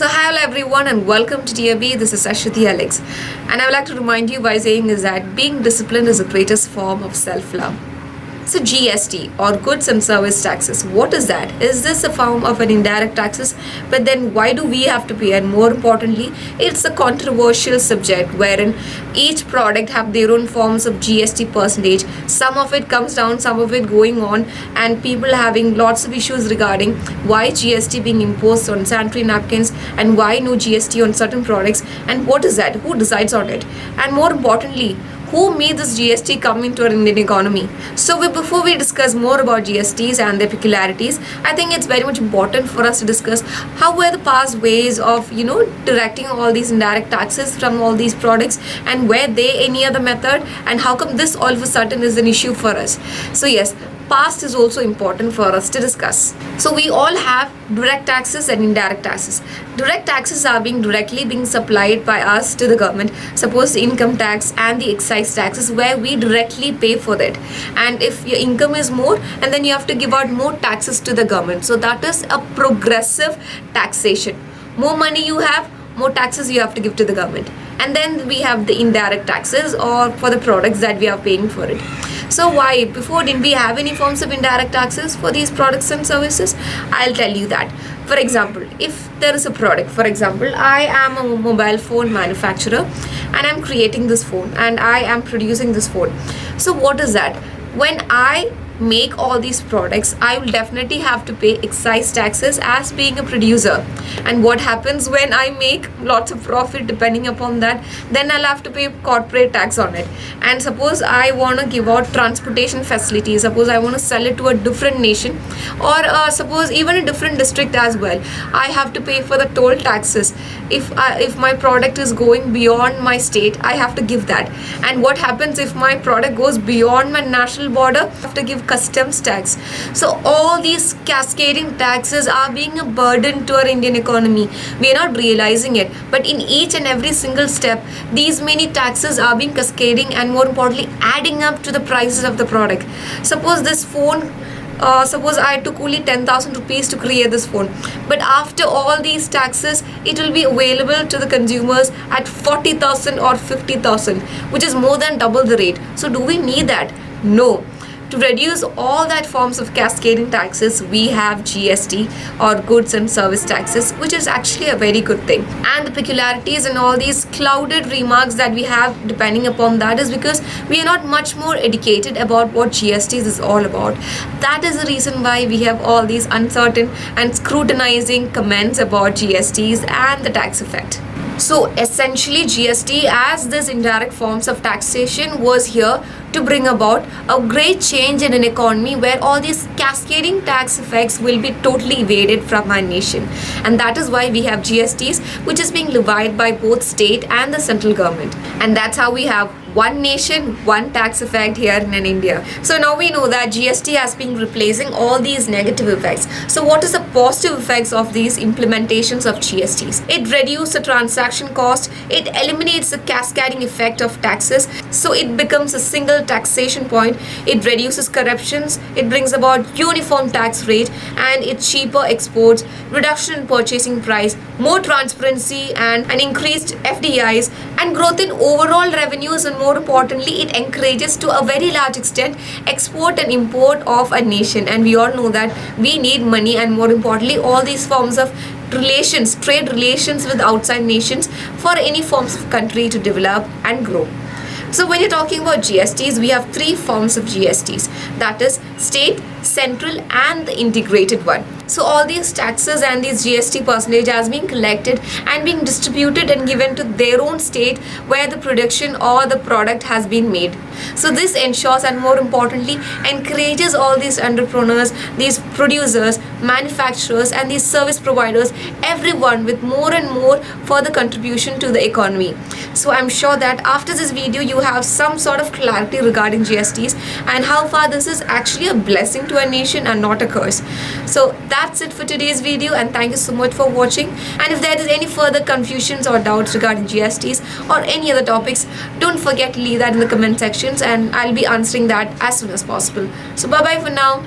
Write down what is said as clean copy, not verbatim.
So hello everyone and welcome to DRB. This is Aswathy Alex, and I would like to remind you by saying is that being disciplined is the greatest form of self-love. So GST or goods and service taxes, what is that? Is this a form of an indirect taxes? But then why do we have to pay? And more importantly, it's a controversial subject wherein each product have their own forms of GST percentage. Some of it comes down, some of it going on, and people having lots of issues regarding why GST being imposed on sanitary napkins and why no GST on certain products, and what is that? Who decides on it? And more importantly, who made this GST come into our Indian economy? So before we discuss more about GSTs and their peculiarities, I think it's very much important for us to discuss how were the past ways of directing all these indirect taxes from all these products, and were they any other method, and how come this all of a sudden is an issue for us. So yes, past is also important for us to discuss. So we all have direct taxes and indirect taxes. Direct taxes are directly being supplied by us to the government. Suppose the income tax and the excise taxes, where we directly pay for that. And if your income is more, and then you have to give out more taxes to the government. So that is a progressive taxation. More money you have, more taxes you have to give to the government. And then we have the indirect taxes, or for the products that we are paying for it. So why before didn't we have any forms of indirect taxes for these products and services? I'll tell you that. For example, if there is a product, for example, I am a mobile phone manufacturer and I'm creating this phone and I am producing this phone. So what is that? When I make all these products, I will definitely have to pay excise taxes as being a producer. And what happens when I make lots of profit depending upon that? Then I'll have to pay corporate tax on it. And suppose I want to give out transportation facilities, suppose I want to sell it to a different nation, or suppose even a different district as well, I have to pay for the toll taxes. If my product is going beyond my state, I have to give that. And what happens if my product goes beyond my national border? I have to give customs tax. So all these cascading taxes are being a burden to our Indian economy. We are not realizing it, but in each and every single step, these many taxes are being cascading, and more importantly adding up to the prices of the product. Suppose this phone, suppose I took only 10,000 rupees to create this phone, but after all these taxes it will be available to the consumers at 40,000 or 50,000, which is more than double the rate. So do we need that? No. To reduce all that forms of cascading taxes, we have GST or goods and service taxes, which is actually a very good thing. And the peculiarities and all these clouded remarks that we have depending upon that is because we are not much more educated about what GST is all about. That is the reason why we have all these uncertain and scrutinizing comments about GSTs and the tax effect. So essentially GST as this indirect forms of taxation was here to bring about a great change in an economy where all these cascading tax effects will be totally evaded from our nation. And that is why we have GSTs, which is being levied by both state and the central government. And that's how we have one nation, one tax effect here in India. So now we know that GST has been replacing all these negative effects. So what is the positive effects of these implementations of GSTs? It reduces the transaction cost, it eliminates the cascading effect of taxes, so it becomes a single taxation point, it reduces corruptions, it brings about uniform tax rate, and it's cheaper exports, reduction in purchasing price, more transparency, and an increased FDIs, and growth in overall revenues, and more importantly it encourages to a very large extent export and import of a nation. And we all know that we need money, and more importantly all these forms of relations, trade relations with outside nations, for any forms of country to develop and grow. So when you're talking about GSTs, we have three forms of GSTs, that is state, central, and the integrated one. So all these taxes and these GST percentage has been collected and being distributed and given to their own state where the production or the product has been made. So this ensures and more importantly encourages all these entrepreneurs, these producers, manufacturers, and these service providers, everyone with more and more for the contribution to the economy. So I'm sure that after this video you have some sort of clarity regarding GSTs and how far this is actually a blessing to our nation and not a curse. So that's it for today's video, and thank you so much for watching. And if there is any further confusions or doubts regarding GSTs or any other topics, don't forget to leave that in the comment sections and I'll be answering that as soon as possible. So bye bye for now.